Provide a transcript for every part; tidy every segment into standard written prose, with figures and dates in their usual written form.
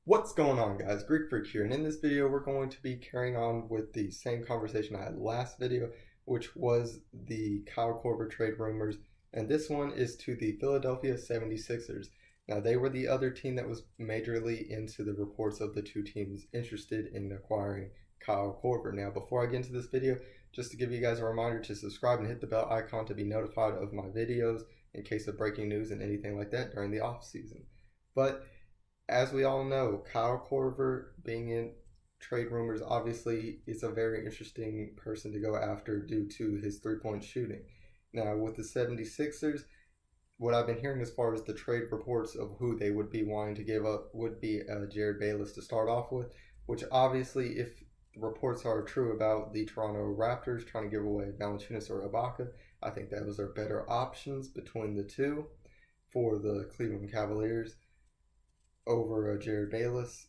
What's going on, guys? Greek Freak here, and in this video we're going to be carrying on with the same conversation I had last video, which was the Kyle Korver trade rumors, and this one is to the Philadelphia 76ers. Now, they were the other team that was majorly into the reports of the two teams interested in acquiring Kyle Korver. Now, before I get into this video, just to give you guys a reminder to subscribe and hit the bell icon to be notified of my videos in case of breaking news and anything like that during the off season. But as we all know, Kyle Korver being in trade rumors obviously is a very interesting person to go after due to his three-point shooting. Now, with the 76ers, what I've been hearing as far as the trade reports of who they would be wanting to give up would be Jerryd Bayless to start off with, which obviously, if the reports are true about the Toronto Raptors trying to give away Valanciunas or Ibaka, I think those are better options between the two for the Cleveland Cavaliers over Jerryd Bayless.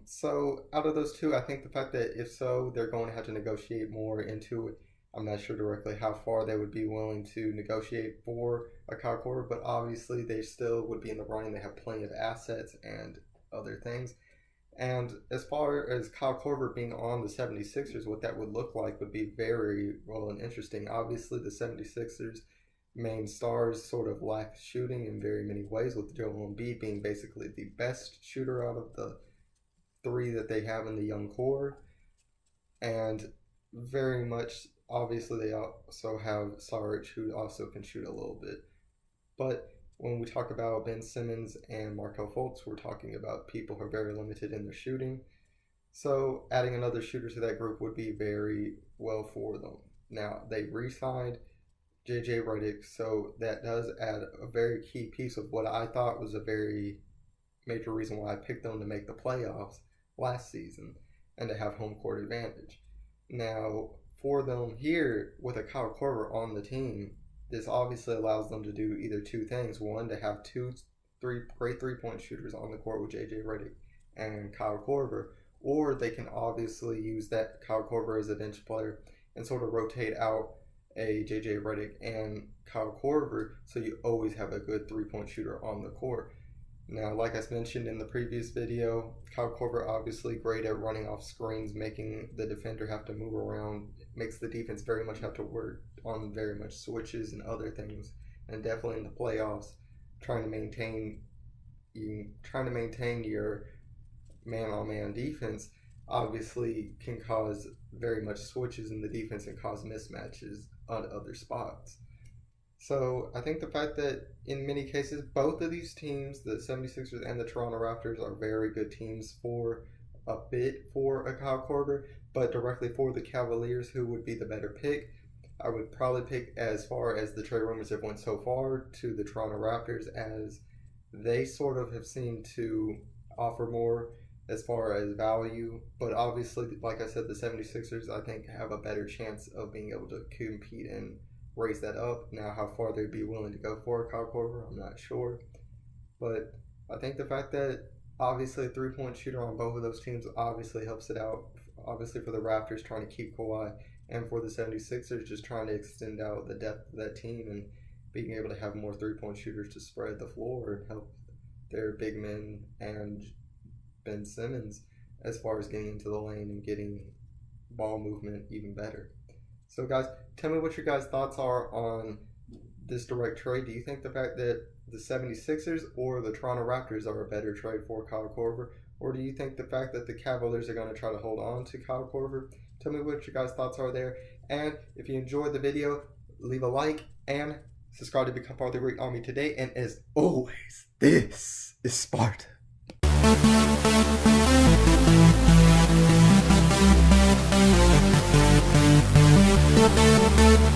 So out of those two, I think the fact that if so, they're going to have to negotiate more into it. I'm not sure directly how far they would be willing to negotiate for a Kyle Korver, but obviously they still would be in the running. They have plenty of assets and other things. And as far as Kyle Korver being on the 76ers, what that would look like would be very well and interesting. Obviously, the 76ers main stars sort of lack shooting in very many ways, with Joel Embiid being basically the best shooter out of the three that they have in the young core. And very much, obviously, they also have Saric, who also can shoot a little bit. But when we talk about Ben Simmons and Markelle Fultz, we're talking about people who are very limited in their shooting. So adding another shooter to that group would be very well for them. Now, they re-signed JJ Redick, so that does add a very key piece of what I thought was a very major reason why I picked them to make the playoffs last season and to have home court advantage. Now, for them here, with a Kyle Korver on the team, this obviously allows them to do either two things. One, to have three great three-point shooters on the court with JJ Redick and Kyle Korver, or they can obviously use that Kyle Korver as a bench player and sort of rotate out a JJ Redick and Kyle Korver, so you always have a good three-point shooter on the court. Now, like I mentioned in the previous video, Kyle Korver obviously great at running off screens, making the defender have to move around, makes the defense very much have to work on very much switches and other things, and definitely in the playoffs, trying to maintain your man-on-man defense obviously can cause very much switches in the defense and cause mismatches on other spots. So I think the fact that in many cases, both of these teams, the 76ers and the Toronto Raptors, are very good teams for a bit for a Kyle Korver, but directly for the Cavaliers, who would be the better pick, I would probably pick, as far as the trade rumors have went so far, to the Toronto Raptors, as they sort of have seemed to offer more as far as value. But obviously, like I said, the 76ers, I think, have a better chance of being able to compete and raise that up. Now, how far they'd be willing to go for Kyle Korver, I'm not sure. But I think the fact that obviously a three-point shooter on both of those teams obviously helps it out. Obviously for the Raptors trying to keep Kawhi, and for the 76ers just trying to extend out the depth of that team and being able to have more three-point shooters to spread the floor and help their big men and Ben Simmons as far as getting into the lane and getting ball movement even better. So guys, tell me what your guys' thoughts are on this direct trade. Do you think the fact that the 76ers or the Toronto Raptors are a better trade for Kyle Korver? Or do you think the fact that the Cavaliers are going to try to hold on to Kyle Korver? Tell me what your guys' thoughts are there. And if you enjoyed the video, leave a like and subscribe to become part of the Greek Army today. And as always, this is Sparta. We'll be right back.